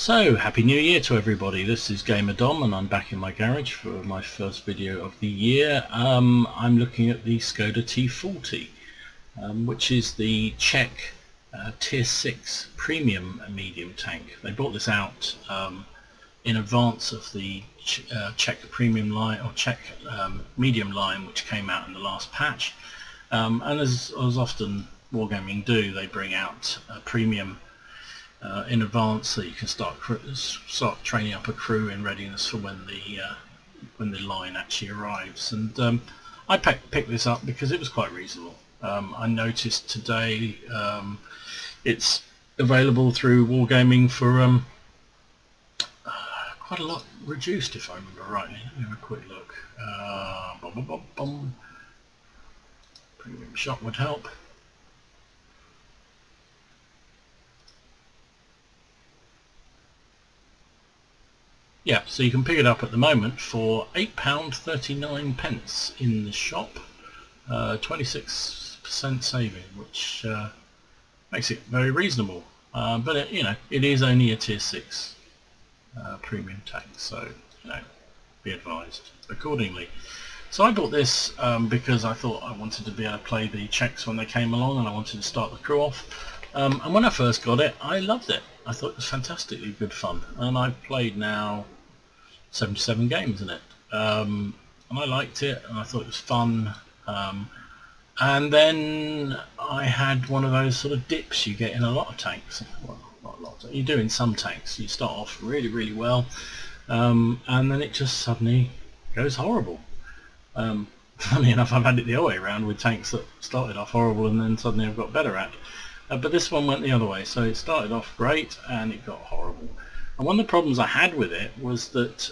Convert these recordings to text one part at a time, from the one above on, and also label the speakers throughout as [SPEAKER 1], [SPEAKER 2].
[SPEAKER 1] So, Happy New Year to everybody. This is Gamer Dom and I'm back in my garage for my first video of the year. I'm looking at the Skoda T40, which is the Czech Tier 6 Premium medium tank. They brought this out in advance of the Czech Premium line, or Czech Medium line, which came out in the last patch. And as often Wargaming do, they bring out a Premium in advance so you can start training up a crew in readiness for when the line actually arrives. And I picked this up because it was quite reasonable. I noticed today it's available through Wargaming for quite a lot reduced, if I remember rightly. Let me have a quick look. Premium shot would help. Yeah, so you can pick it up at the moment for £8.39 in the shop, 26% saving, which makes it very reasonable. But it is only a Tier 6 premium tank, so be advised accordingly. So I bought this because I thought I wanted to be able to play the Czechs when they came along, and I wanted to start the crew off. And when I first got it, I loved it. I thought it was fantastically good fun, and I've played now 77 games in it, and I liked it, and I thought it was fun. And then I had one of those sort of dips you get in a lot of tanks. Well, not a lot. You do in some tanks. You start off really well, and then it just suddenly goes horrible. Funny enough, I've had it the other way around with tanks that started off horrible and then suddenly I've got better at. But this one went the other way, so it started off great and it got horrible. And one of the problems I had with it was that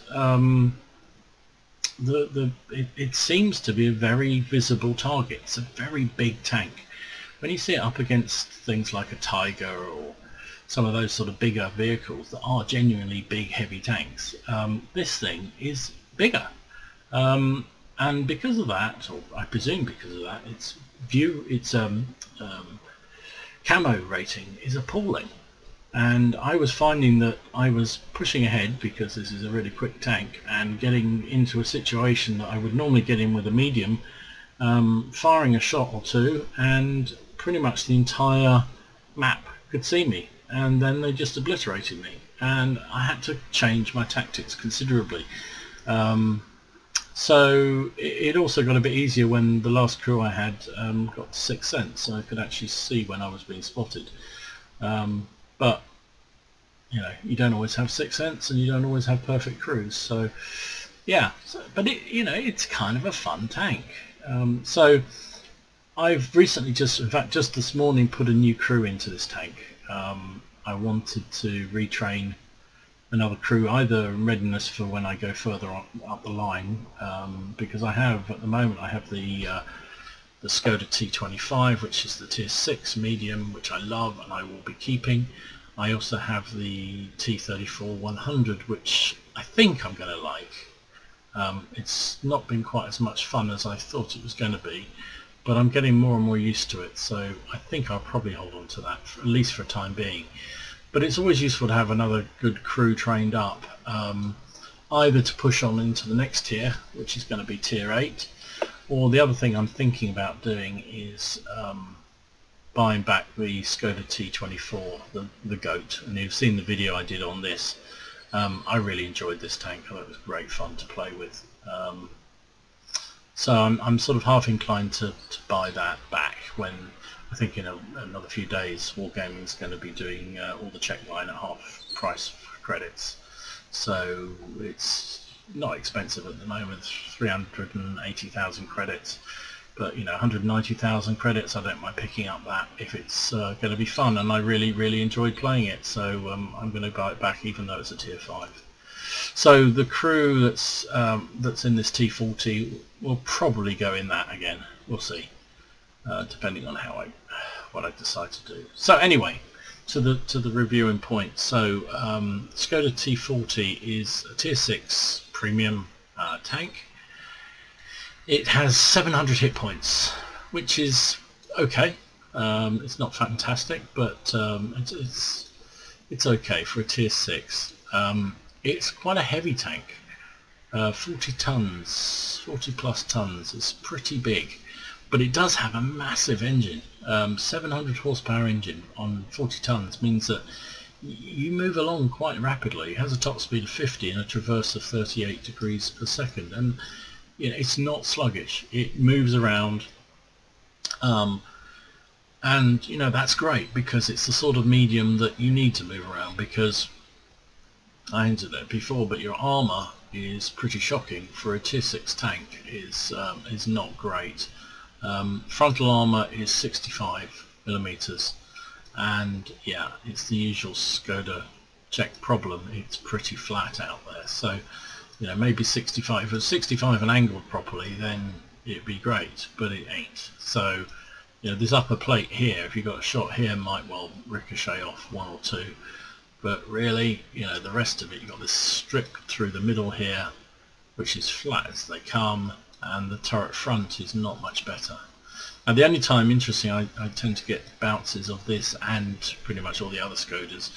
[SPEAKER 1] it seems to be a very visible target. It's a very big tank. When you see it up against things like a Tiger or some of those sort of bigger vehicles that are genuinely big, heavy tanks, this thing is bigger. And because of that, or I presume because of that, its camo rating is appalling. And I was finding that I was pushing ahead, because this is a really quick tank, and getting into a situation that I would normally get in with a medium, firing a shot or two, and pretty much the entire map could see me, and then they just obliterated me, and I had to change my tactics considerably. So it also got a bit easier when the last crew I had got 6th sense, so I could actually see when I was being spotted. But you don't always have 6th sense, and you don't always have perfect crews. So yeah, but it's kind of a fun tank. So I've recently in fact just this morning, put a new crew into this tank. I wanted to retrain another crew, either in readiness for when I go further up the line, because at the moment I have the Skoda T40, which is the Tier 6 medium, which I love and I will be keeping. I also have the T34 100, which I think I'm going to like. It's not been quite as much fun as I thought it was going to be, but I'm getting more and more used to it, so I think I'll probably hold on to that, at least for a time being. But it's always useful to have another good crew trained up, either to push on into the next tier, which is going to be Tier 8, or the other thing I'm thinking about doing is buying back the Skoda T40, the GOAT. And you've seen the video I did on this. I really enjoyed this tank. I thought it was great fun to play with. So I'm sort of half inclined to buy that back when I think in another few days Wargaming is going to be doing all the Czech line at half price credits. So it's not expensive at the moment, 380,000 credits. But 190,000 credits, I don't mind picking up that if it's going to be fun, and I really enjoyed playing it. So I'm going to buy it back, even though it's a Tier 5. So the crew that's in this T40 will probably go in that again. We'll see. Depending on what I decide to do. So anyway, to the reviewing point. So Skoda T40 is a Tier 6 premium tank. It has 700 hit points, which is okay. It's not fantastic, but it's it's okay for a tier 6. It's quite a heavy tank, 40 tons, 40 plus tons. It's pretty big, but it does have a massive engine. 700 horsepower engine on 40 tons means that you move along quite rapidly. It has a top speed of 50 and a traverse of 38 degrees per second, and you know, it's not sluggish. It moves around, and you know, that's great because it's the sort of medium that you need to move around, because I hinted at it before, but your armour is pretty shocking for a tier 6 tank. Is not great. Frontal armour is 65 millimeters, and yeah, it's the usual Skoda Czech problem. It's pretty flat out there. So you know, maybe 65. If it was 65 and angled properly, then it'd be great, but it ain't. So you know, this upper plate here, if you got a shot here, might well ricochet off one or two, but really, you know, the rest of it, you got this strip through the middle here, which is flat as they come, and the turret front is not much better. And the only time, interesting, I tend to get bounces of this and pretty much all the other Skodas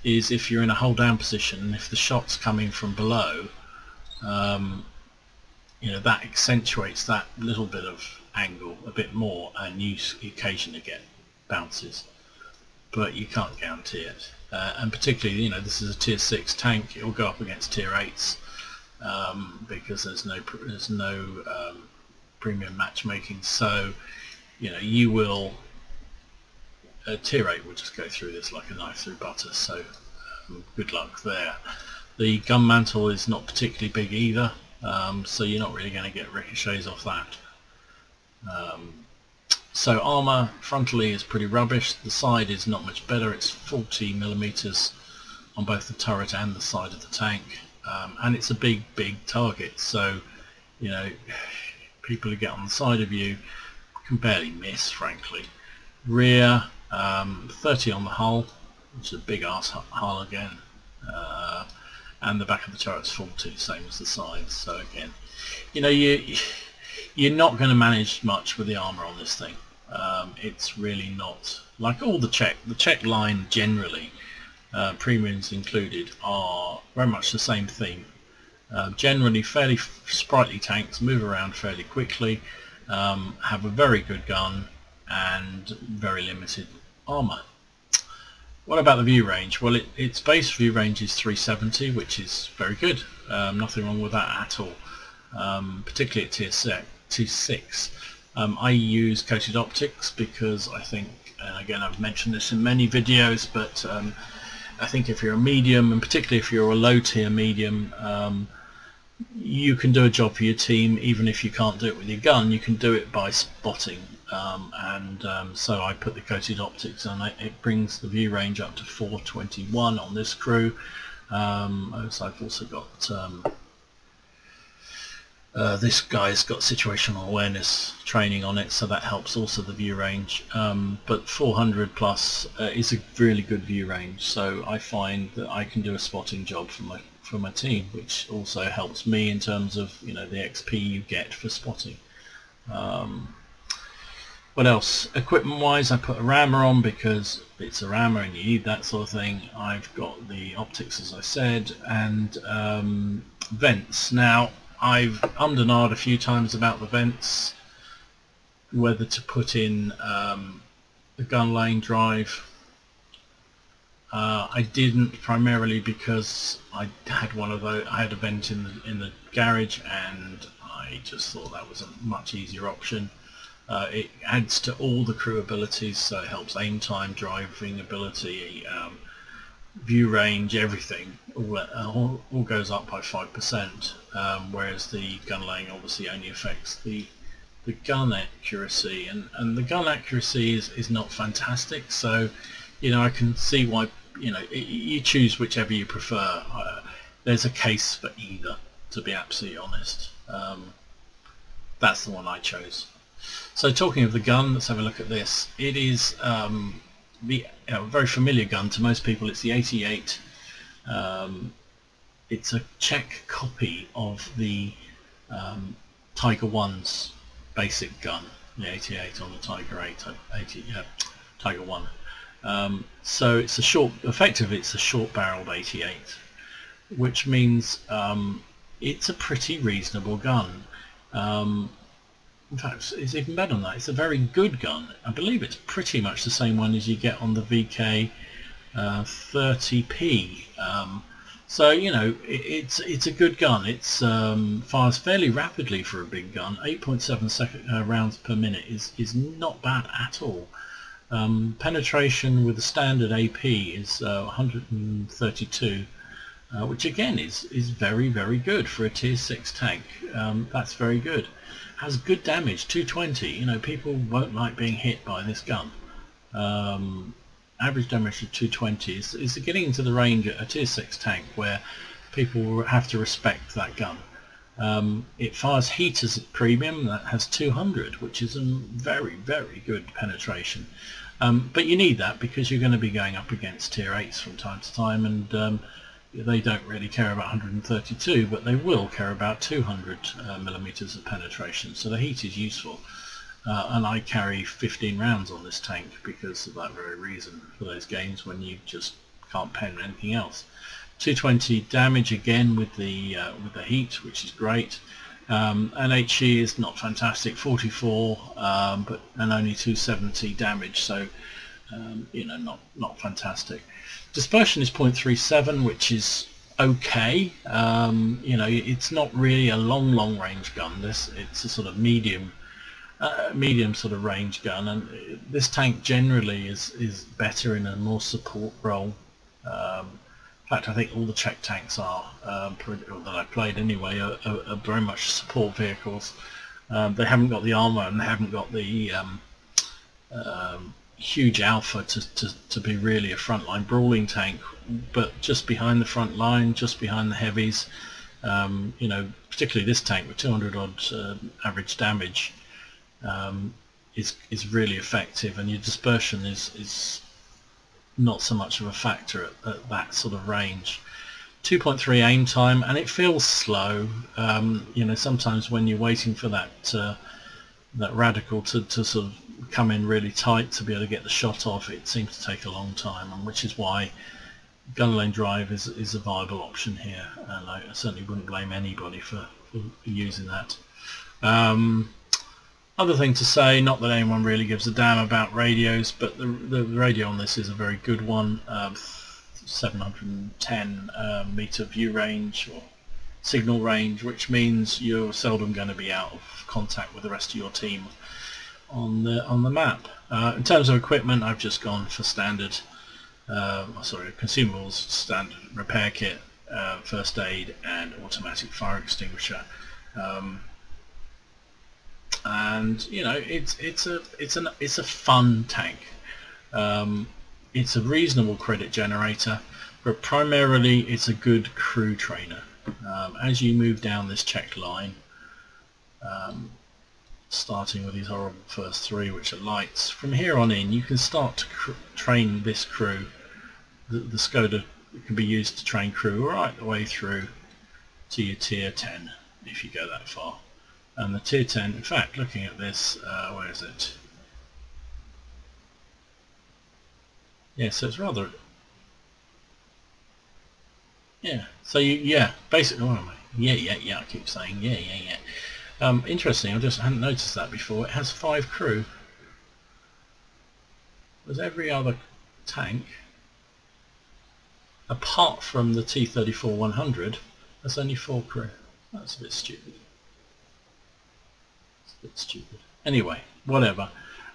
[SPEAKER 1] is if you're in a hold down position, and if the shot's coming from below, you know, that accentuates that little bit of angle a bit more, and you occasionally get bounces, but you can't guarantee it. And particularly, you know, this is a tier 6 tank. It will go up against tier 8s because there's no premium matchmaking. So you know, you will tier 8 will just go through this like a knife through butter. So good luck there. The gun mantle is not particularly big either, so you're not really going to get ricochets off that. So armour frontally is pretty rubbish. The side is not much better. It's 40 millimeters on both the turret and the side of the tank, and it's a big target. So you know, people who get on the side of you can barely miss, frankly. Rear, 30 on the hull, which is a big ass hull again, and the back of the turret's 40, same as the sides. So again, you know, you're not going to manage much with the armour on this thing. It's really not like all the Czech line generally, premiums included, are very much the same theme. Generally fairly sprightly tanks, move around fairly quickly, have a very good gun and very limited armour. What about the view range? Well, its base view range is 370, which is very good. Nothing wrong with that at all, particularly at tier 6. I use coated optics because I think, and again I've mentioned this in many videos, but I think if you're a medium, and particularly if you're a low tier medium, you can do a job for your team. Even if you can't do it with your gun, you can do it by spotting, so I put the coated optics on it. It brings the view range up to 421 on this crew. So I've also got this guy's got situational awareness training on it, so that helps also the view range, but 400 plus is a really good view range, so I find that I can do a spotting job for my team, which also helps me in terms of, you know, the XP you get for spotting. What else? Equipment wise, I put a rammer on because it's a rammer and you need that sort of thing. I've got the optics, as I said, and vents. Now I've ummed and ahed a few times about the vents, whether to put in the gun lane drive. I didn't, primarily because I had one of those. I had a vent in the garage, and I just thought that was a much easier option. It adds to all the crew abilities, so it helps aim time, driving ability, view range, everything. All goes up by 5%, whereas the gun laying obviously only affects the gun accuracy, and the gun accuracy is not fantastic. So you know, I can see why, you know, you choose whichever you prefer. There's a case for either, to be absolutely honest. That's the one I chose. So talking of the gun, let's have a look at this. It is the very familiar gun to most people. It's the 88. It's a Czech copy of the Tiger 1's basic gun, the 88 on the Tiger 8, Tiger 1. So it's a effectively it's a short-barreled 88, which means it's a pretty reasonable gun. In fact, it's even better than that. It's a very good gun. I believe it's pretty much the same one as you get on the VK 30p. So you know, it's a good gun. It's fires fairly rapidly for a big gun. 8.7 rounds per minute is not bad at all. Penetration with the standard AP is 132, which again is very good for a tier 6 tank. That's very good. Has good damage, 220. You know, people won't like being hit by this gun. Average damage of 220 is getting into the range at a tier 6 tank where people have to respect that gun. It fires heat as a premium that has 200, which is a very good penetration. But you need that because you're going to be going up against tier 8s from time to time, and they don't really care about 132, but they will care about 200 millimeters of penetration. So the heat is useful, and I carry 15 rounds on this tank because of that very reason, for those games when you just can't pen anything else. 220 damage again with the heat, which is great. And HE is not fantastic, 44, and only 270 damage, so you know, not fantastic. Dispersion is 0.37, which is okay. You know, it's not really a long range gun. It's a sort of medium sort of range gun, and this tank generally is better in a more support role. In fact, I think all the Czech tanks are that I played anyway are very much support vehicles. They haven't got the armour, and they haven't got the huge alpha to be really a frontline brawling tank, but just behind the front line, just behind the heavies. You know, particularly this tank with 200 odd average damage is really effective, and your dispersion is not so much of a factor at that sort of range. 2.3 aim time, and it feels slow. You know, sometimes when you're waiting for that radical to sort of come in really tight to be able to get the shot off, it seems to take a long time, and which is why gun lane drive is a viable option here, and I certainly wouldn't blame anybody for using that. Other thing to say, not that anyone really gives a damn about radios, but the radio on this is a very good one. 710 meter view range or signal range, which means you're seldom going to be out of contact with the rest of your team on the map. In terms of equipment, I've just gone for standard, consumables, standard repair kit, first aid, and automatic fire extinguisher. And you know, it's a fun tank. It's a reasonable credit generator, but primarily it's a good crew trainer. As you move down this Czech line, starting with these horrible first three, which are lights, from here on in you can start to train this crew. The Skoda can be used to train crew right the way through to your tier 10 if you go that far. And the tier 10, in fact, looking at this, where is it? Yeah, so it's rather, yeah. So basically, what am I? Yeah. I keep saying yeah. Interesting. I just hadn't noticed that before. It has 5 crew. Whereas every other tank, apart from the T34-100, there's only 4 crew. That's a bit stupid. Anyway, whatever.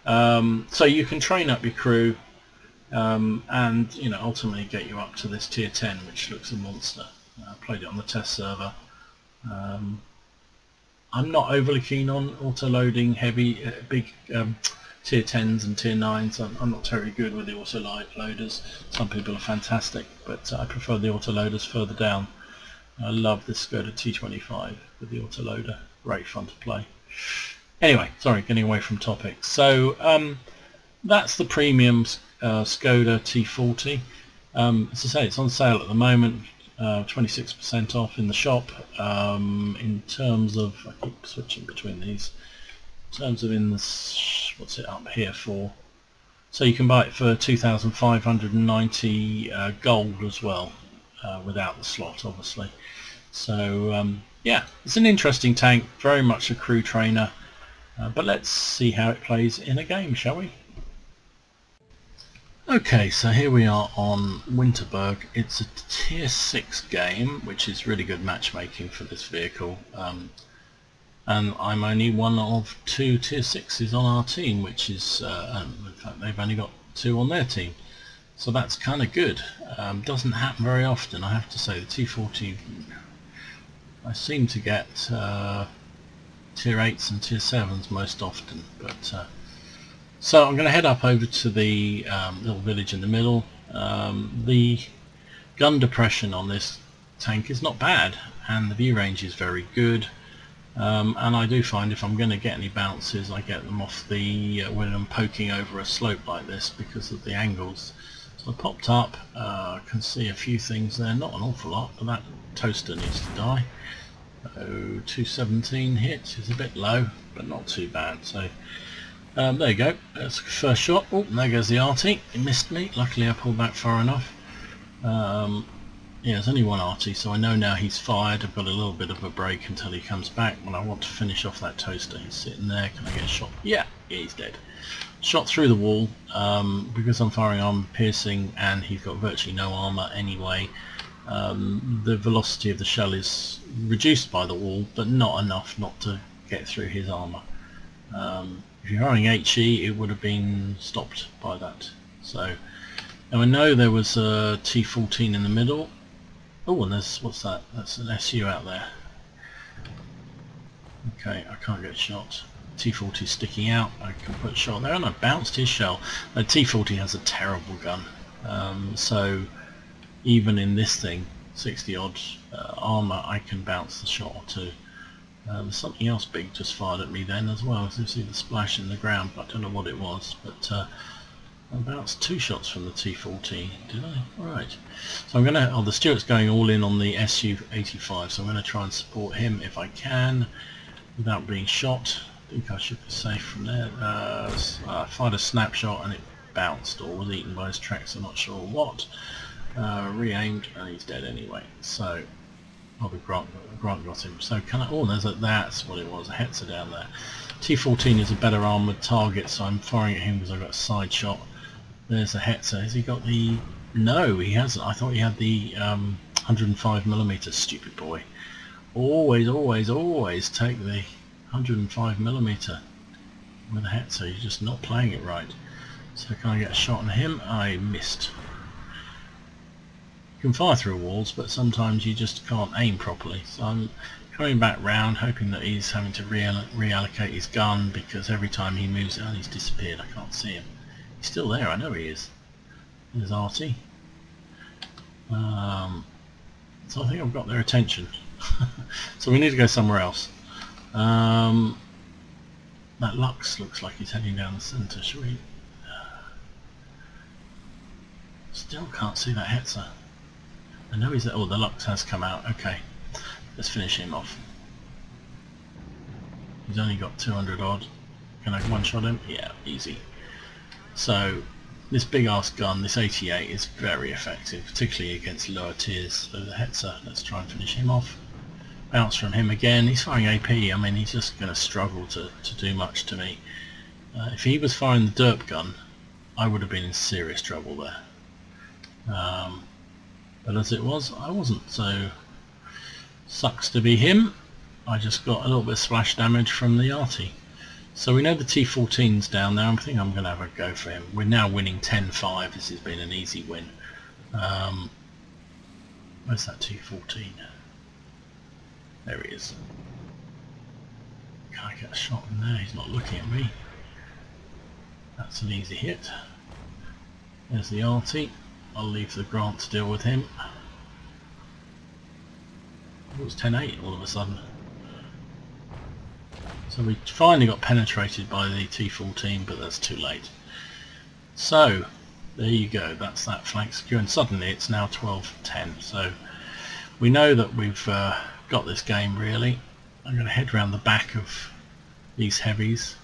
[SPEAKER 1] So you can train up your crew, and you know, ultimately get you up to this tier 10, which looks a monster. I played it on the test server. I'm not overly keen on auto-loading heavy, big tier 10s and tier 9s. I'm not terribly good with the auto-loaders. Some people are fantastic, but I prefer the auto-loaders further down. I love this Skoda T25 with the auto-loader. Great fun to play. Anyway, sorry, getting away from topic. So that's the premium Skoda T40. As I say, it's on sale at the moment, 26% off in the shop. In terms of, I keep switching between these. In terms of what's it up here for? So you can buy it for 2,590 gold as well, without the slot obviously. So yeah, it's an interesting tank, very much a crew trainer, but let's see how it plays in a game, shall we? Okay, so here we are on Winterberg. It's a tier 6 game, which is really good matchmaking for this vehicle. And I'm only one of 2 tier 6s on our team, which is, in fact they've only got 2 on their team. So that's kind of good. Doesn't happen very often, I have to say. The T40, I seem to get tier 8s and tier 7s most often. But so I'm going to head up over to the little village in the middle. The gun depression on this tank is not bad, and the view range is very good. And I do find if I'm going to get any bounces, I get them off the when I'm poking over a slope like this because of the angles. So I popped up, can see a few things there, not an awful lot, but that toaster needs to die. So 217 hit is a bit low, but not too bad. So there you go, that's the first shot. Oh, there goes the arty, he missed me, luckily I pulled back far enough. Yeah, there's only one arty, so I know now he's fired. I've got a little bit of a break until he comes back when I want to finish off that toaster. He's sitting there, can I get a shot? Yeah, he's dead. Shot through the wall, because I'm firing armor piercing and he's got virtually no armor anyway. The velocity of the shell is reduced by the wall, but not enough not to get through his armor. If you're firing HE, it would have been stopped by that. So now I know there was a T14 in the middle. Oh, and there's, what's that? That's an SU out there. Okay, I can't get a shot. T40 sticking out. I can put a shot there, and I bounced his shell. The T40 has a terrible gun, so even in this thing, 60 odd armor, I can bounce the shot or two. There's something else big just fired at me then as well. So you see the splash in the ground, but I don't know what it was. But I bounced 2 shots from the T40, did I? Right. So I'm gonna. Oh, the Stuart's going all in on the SU-85, so I'm gonna try and support him if I can, without being shot. I think I should be safe from there. I fired a snapshot and it bounced, or was eaten by his tracks. I'm not sure what. Re-aimed and he's dead anyway. So probably Grant got him. So can I? Oh, that's what it was. A Hetzer down there. T14 is a better armoured target, so I'm firing at him because I've got a side shot. There's a Hetzer. Has he got the... No, he hasn't. I thought he had the 105mm, stupid boy. Always, always, always take the 105mm with a Hetzer. You're just not playing it right. So can I get a shot on him? I missed. You can fire through walls, but sometimes you just can't aim properly. So I'm coming back round, hoping that he's having to reallocate his gun, because every time he moves it, he's disappeared. I can't see him. He's still there, I know he is. There's Artie. So I think I've got their attention. So we need to go somewhere else. That Lux looks like he's heading down the centre. Should we? Still can't see that Hetzer. I know he's there. Oh, the Lux has come out. Okay, let's finish him off. He's only got 200 odd. Can I one-shot him? Yeah, easy. So this big ass gun, this 88, is very effective, particularly against lower tiers. So the Hetzer, let's try and finish him off. Bounce from him again. He's firing AP. I mean, he's just going to struggle to do much to me. If he was firing the derp gun, I would have been in serious trouble there. But as it was, I wasn't, so sucks to be him. I just got a little bit of splash damage from the arty. So we know the T14's down there. I think I'm going to have a go for him. We're now winning 10-5. This has been an easy win. Where's that T14? There he is. Can I get a shot in there? He's not looking at me. That's an easy hit. There's the arty. I'll leave the Grant to deal with him. It was 10-8 all of a sudden. So we finally got penetrated by the T14, but that's too late. So there you go, that's that flank secure, and suddenly it's now 12-10. So we know that we've got this game really. I'm going to head around the back of these heavies.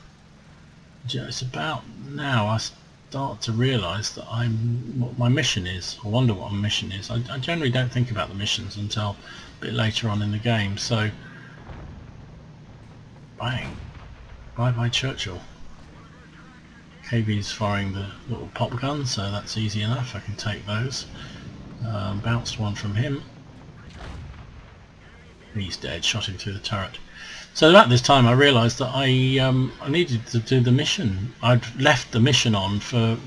[SPEAKER 1] It's about now, start to realise that what my mission is. I wonder what my mission is. I generally don't think about the missions until a bit later on in the game. So, bang, bye bye Churchill. KV's firing the little pop gun, so that's easy enough. I can take those. Bounced one from him. He's dead. Shot him through the turret. So at this time I realised that I needed to do the mission. I'd left the mission on for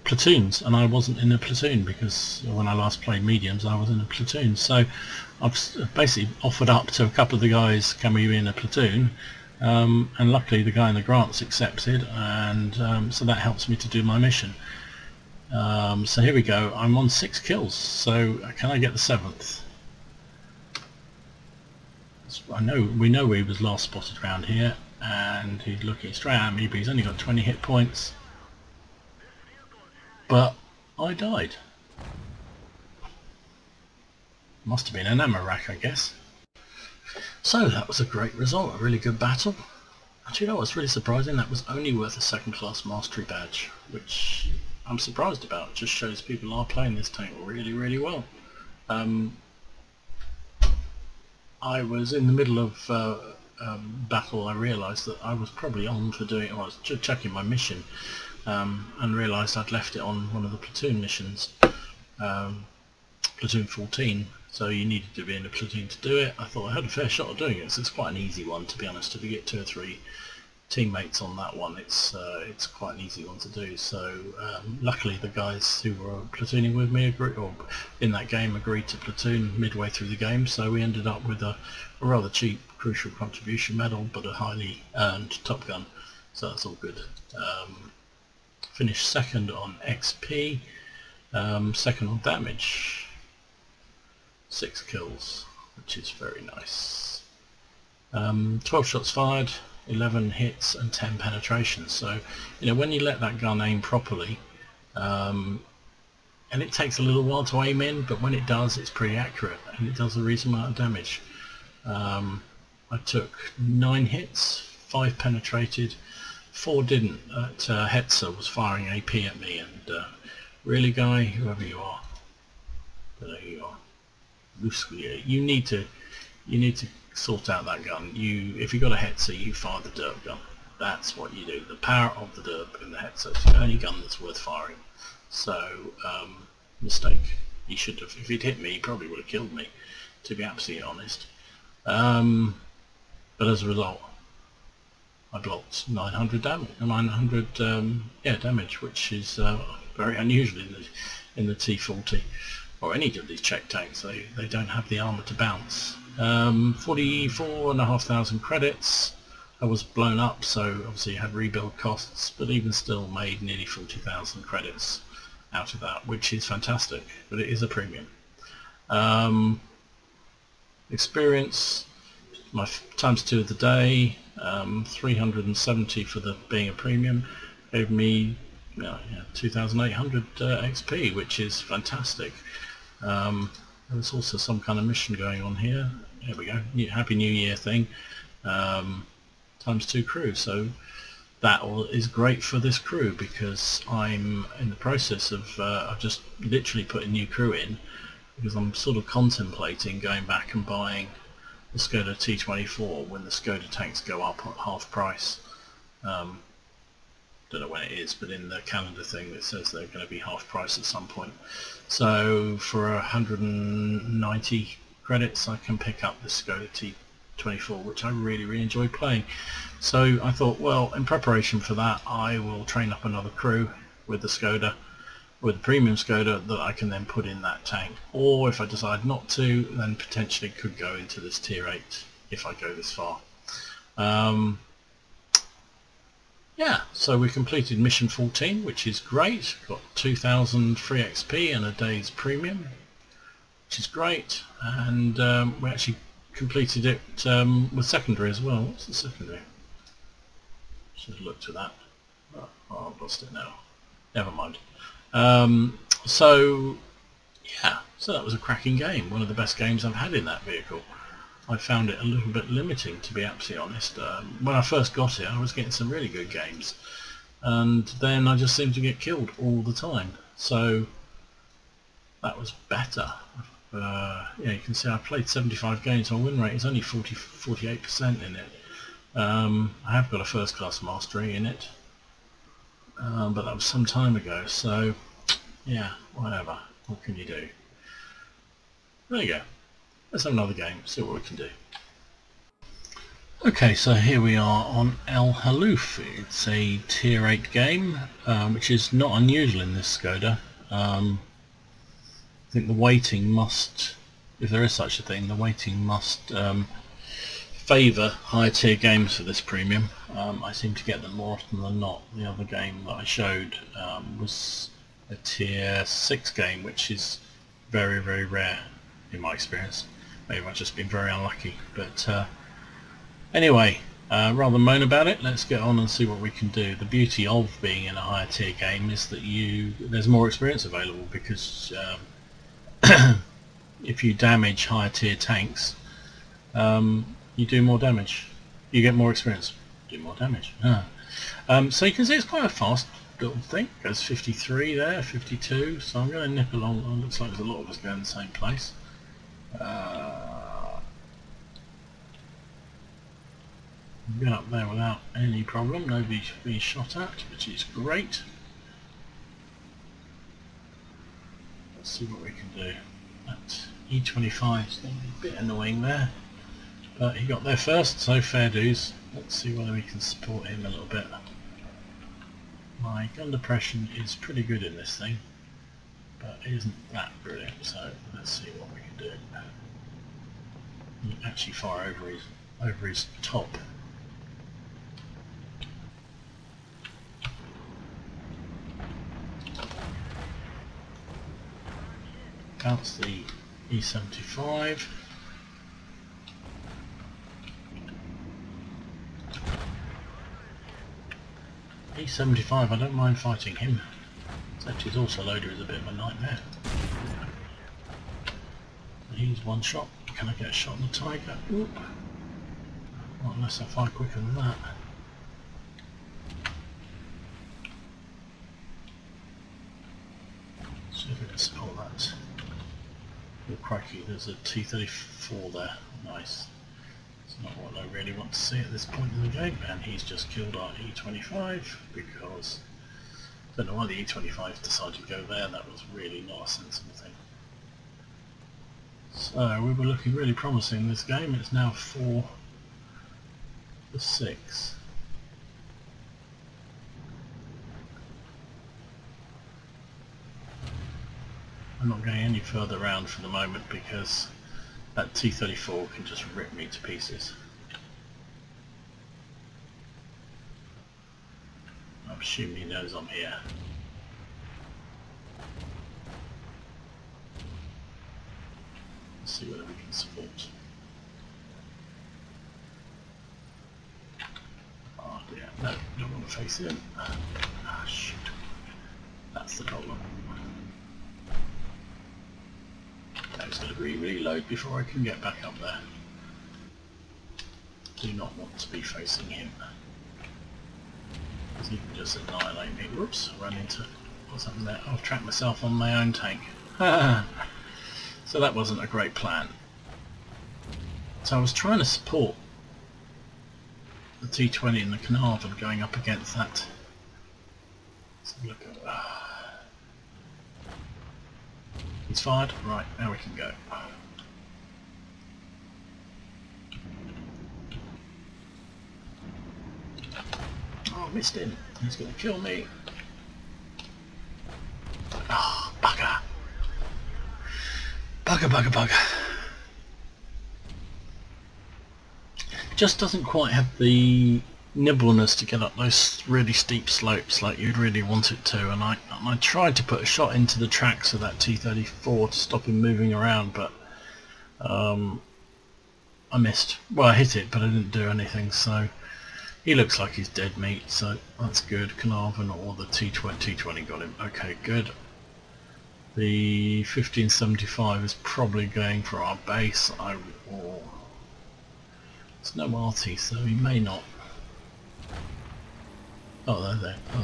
[SPEAKER 1] platoons, and I wasn't in a platoon because when I last played mediums I was in a platoon. So I've basically offered up to a couple of the guys, can we be in a platoon? And luckily the guy in the grants accepted, and so that helps me to do my mission. So here we go. I'm on 6 kills. So can I get the 7th? We know he was last spotted around here, and he's looking straight at me, but he's only got 20 hit points. But I died. Must have been an ammo rack, I guess. So that was a great result, a really good battle. Actually, you know what's really surprising? That was only worth a 2nd class mastery badge, which I'm surprised about. It just shows people are playing this tank really, really well. I was in the middle of battle. I realised that I was probably on for doing, I was checking my mission, and realised I'd left it on one of the platoon missions, platoon 14, so you needed to be in a platoon to do it. I thought I had a fair shot of doing it, so it's quite an easy one, to be honest. If you get 2 or 3 teammates on that one, it's quite an easy one to do. So luckily the guys who were platooning with me in that game agreed to platoon midway through the game, so we ended up with a rather cheap crucial contribution medal but a highly earned Top Gun, so that's all good. Finished 2nd on XP, 2nd on damage, 6 kills, which is very nice. 12 shots fired, 11 hits and 10 penetrations. So you know, when you let that gun aim properly, and it takes a little while to aim in, but when it does it's pretty accurate and it does a reasonable amount of damage. I took 9 hits, 5 penetrated, 4 didn't. Hetzer was firing AP at me, and really guy, whoever you are, there you are, you need to sort out that gun. If you got a Hetzer, you fire the derp gun. That's what you do. The power of the derp in the Hetzer is the only gun that's worth firing. So mistake. He should have. If he'd hit me, he probably would have killed me, to be absolutely honest. But as a result, I blocked 900 damage. 900 damage, which is very unusual in the T40 or any of these Czech tanks. They don't have the armour to bounce. 44,500 credits. I was blown up, so obviously had rebuild costs, but even still made nearly 40,000 credits out of that, which is fantastic, but it is a premium. Experience, my ×2 of the day, 370 for being a premium, gave me 2,800 XP, which is fantastic. There's also some kind of mission going on here. There we go, Happy New Year thing, ×2 crew. So that is great for this crew, because I'm in the process of I've just literally put a new crew in, because I'm sort of contemplating going back and buying the Skoda T40 when the Skoda tanks go up at half price. Don't know when it is, but in the calendar thing it says they're going to be half price at some point. So for 190 credits I can pick up the Skoda T40, which I really, really enjoy playing. So I thought, well, in preparation for that, I will train up another crew with the Skoda, with the premium Skoda, that I can then put in that tank. Or if I decide not to, then potentially could go into this tier 8 if I go this far. Yeah, so we completed mission 14, which is great. Got 2,000 free XP and a day's premium, which is great. And we actually completed it with secondary as well. What's the secondary? Should have looked at that. Oh, I've lost it now. Never mind. So yeah, so that was a cracking game. One of the best games I've had in that vehicle. I found it a little bit limiting, to be absolutely honest. When I first got it, I was getting some really good games, and then I just seemed to get killed all the time. So that was better. Yeah, you can see I played 75 games. My win rate is only 48% in it. I have got a first class mastery in it, but that was some time ago, so yeah, whatever. What can you do? There you go. Let's have another game, see what we can do. Okay, so here we are on El Haluf. It's a tier 8 game, which is not unusual in this Skoda. I think the weighting must, if there is such a thing, the weighting must favour higher tier games for this premium. I seem to get them more often than not. The other game that I showed was a tier 6 game, which is very, very rare in my experience. Maybe I've just been very unlucky, but anyway, rather than moan about it, let's get on and see what we can do. The beauty of being in a higher tier game is that there's more experience available, because if you damage higher tier tanks, you do more damage. You get more experience, do more damage. So you can see it's quite a fast little thing. Goes 53 there, 52. So I'm going to nip along. It looks like there's a lot of us going the same place. Get up there without any problem. Nobody's being shot at, which is great. Let's see what we can do. That E25 is a bit annoying there, but he got there first, so fair dues. Let's see whether we can support him a little bit. My gun depression is pretty good in this thing, but it isn't that brilliant, so let's see what we can do. You actually fire over his top. That's the E75. E75, I don't mind fighting him. Except his autoloader is a bit of a nightmare. He's one shot. Can I get a shot on the Tiger? Oop. Not unless I fire quicker than that. See if we can support that. Oh crikey, there's a T34 there. Nice. It's not what I really want to see at this point in the game, and he's just killed our E25 because I don't know why the E25 decided to go there. That was really not a sensible thing. So we were looking really promising in this game. It's now 4-6. I'm not going any further around for the moment because that T34 can just rip me to pieces. I'm assuming he knows I'm here. Let's see whether we can support. Oh dear, no, don't want to face him. Ah, shoot. That's the problem. It's going to reload before I can get back up there. Do not want to be facing him, because he can just annihilate me. Whoops, I ran into what's happened there. I've trapped myself on my own tank. So that wasn't a great plan. So I was trying to support the T20 and the Carnarvon going up against that. Let's have a look at He's fired. Right, now we can go. Oh, I missed him. He's going to kill me. Oh, bugger. Bugger, bugger, bugger. Just doesn't quite have the nimbleness to get up those really steep slopes like you'd really want it to, and I tried to put a shot into the tracks of that T34 to stop him moving around, but I missed. Well, I hit it, but I didn't do anything, so he looks like he's dead meat, so that's good. Carnarvon or the T20 got him. Okay, good. The 1575 is probably going for our base. There's no RT, so he may not. Oh,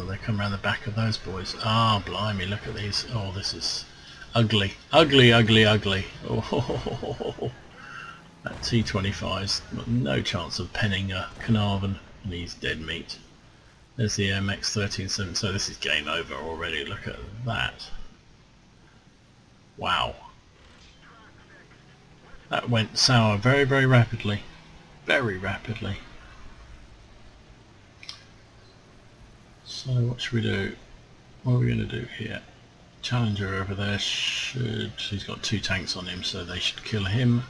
[SPEAKER 1] they come around the back of those boys. Ah, blimey, look at these. Oh, this is ugly. Ugly, ugly, ugly. Oh, that T25's got no chance of penning a Carnarvon, and he's dead meat. There's the MX-1370, so this is game over already. Look at that. Wow. That went sour very, very rapidly. Very rapidly. So what should we do? What are we going to do here? Challenger over there he's got 2 tanks on him, so they should kill him.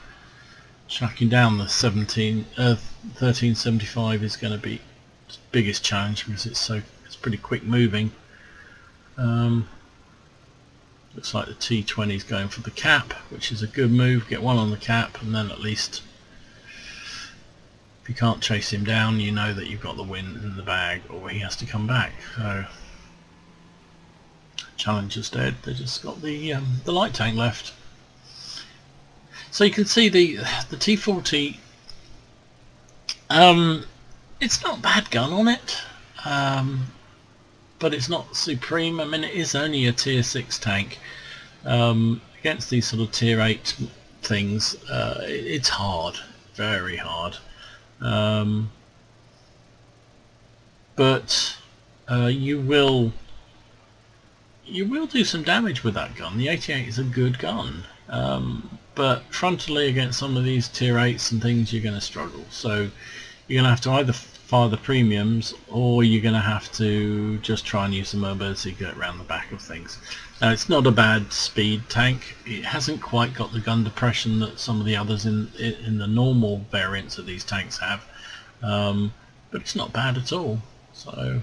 [SPEAKER 1] Tracking down the 1375 is going to be the biggest challenge because it's pretty quick moving. Looks like the T20 is going for the cap, which is a good move. Get one on the cap, and then at least if you can't chase him down, you know that you've got the win in the bag, or he has to come back. So Challenger's dead. They just got the light tank left. So you can see the T40. It's not a bad gun on it, but it's not supreme. I mean, it is only a tier 6 tank. Against these sort of tier 8 things, it's hard, very hard. But you will do some damage with that gun. The 88 is a good gun, but frontally against some of these tier 8s and things, you're going to struggle. So you're going to have to either fire the premiums, or you're going to have to just try and use the mobility to get around the back of things. Now, it's not a bad speed tank. It hasn't quite got the gun depression that some of the others in the normal variants of these tanks have, but it's not bad at all. So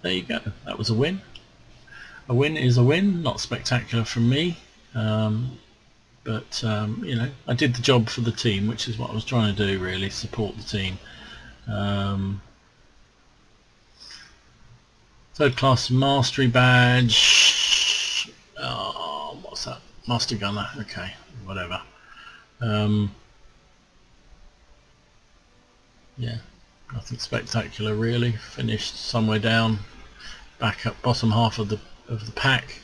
[SPEAKER 1] there you go. That was a win. A win is a win. Not spectacular from me, but you know, I did the job for the team, which is what I was trying to do, really, support the team. Third class mastery badge. Oh, what's that? Master gunner. Okay, whatever. Yeah, nothing spectacular really. Finished somewhere down, back up bottom half of the pack.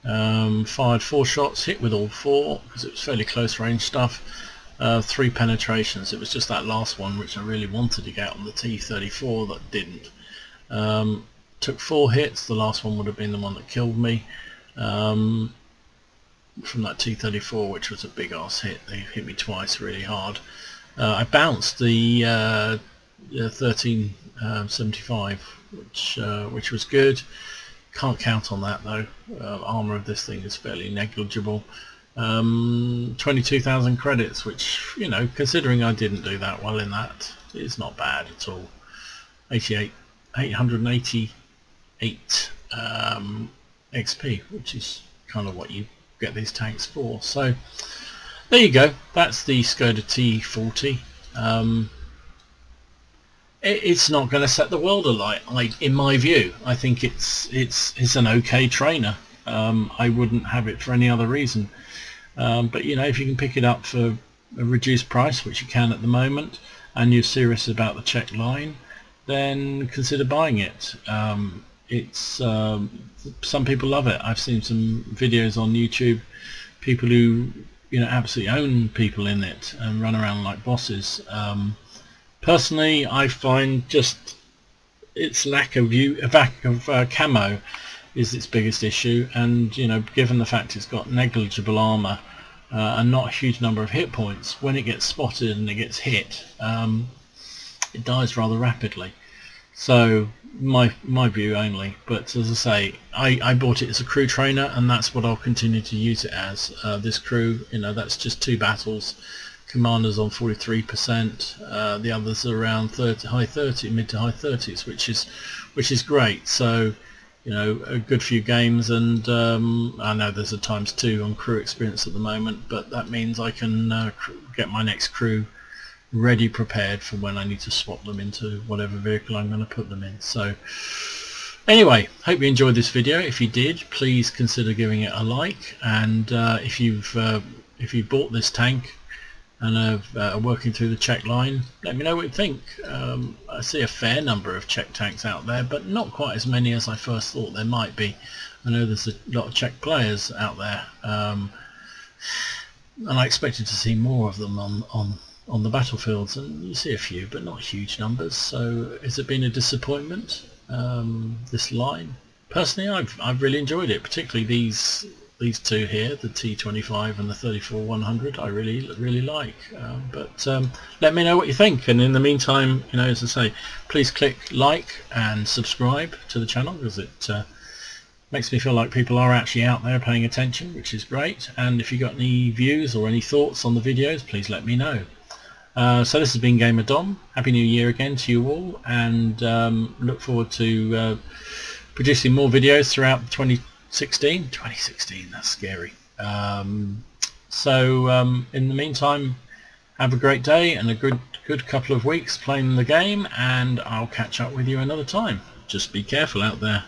[SPEAKER 1] Fired 4 shots, hit with all 4 because it was fairly close range stuff. 3 penetrations. It was just that last one which I really wanted to get on the T34 that didn't. Took 4 hits. The last one would have been the one that killed me, from that T34, which was a big ass hit. They hit me twice really hard. I bounced the 1375, which was good. Can't count on that though. Armour of this thing is fairly negligible. 22,000 credits, which, you know, considering I didn't do that well in that, is not bad at all. 888 XP, which is kind of what you get these tanks for. So there you go. That's the Skoda T40. It's not going to set the world alight, in my view. I think it's an okay trainer. I wouldn't have it for any other reason. But you know, if you can pick it up for a reduced price, which you can at the moment, and you're serious about the Czech line, then consider buying it. Some people love it. I've seen some videos on YouTube, people who, you know, absolutely own people in it and run around like bosses. Personally, I find just its lack of camo is its biggest issue, and you know, given the fact it's got negligible armour and not a huge number of hit points, when it gets spotted and it gets hit, it dies rather rapidly. So my view only, but as I say, I bought it as a crew trainer, and that's what I'll continue to use it as. This crew, you know, that's just 2 battles. Commander's on 43%, the others are around mid to high 30s, which is great. So, you know, a good few games, and I know there's a ×2 on crew experience at the moment, but that means I can get my next crew ready, prepared for when I need to swap them into whatever vehicle I'm going to put them in. So anyway, hope you enjoyed this video. If you did, please consider giving it a like, and if you bought this tank, and of working through the Czech line. Let me know what you think. I see a fair number of Czech tanks out there, but not quite as many as I first thought there might be. I know there's a lot of Czech players out there, and I expected to see more of them on the battlefields, and you see a few, but not huge numbers. So has it been a disappointment, this line? Personally, I've really enjoyed it, particularly these two here, the T25 and the 34-100. I really like. But let me know what you think, and in the meantime, you know, as I say, please click like and subscribe to the channel, because it makes me feel like people are actually out there paying attention, which is great. And if you got any views or any thoughts on the videos, please let me know. So this has been Gamer Dom. Happy New Year again to you all, and look forward to producing more videos throughout 2016. 2016, that's scary. So in the meantime, have a great day and a good couple of weeks playing the game, and I'll catch up with you another time. Just be careful out there.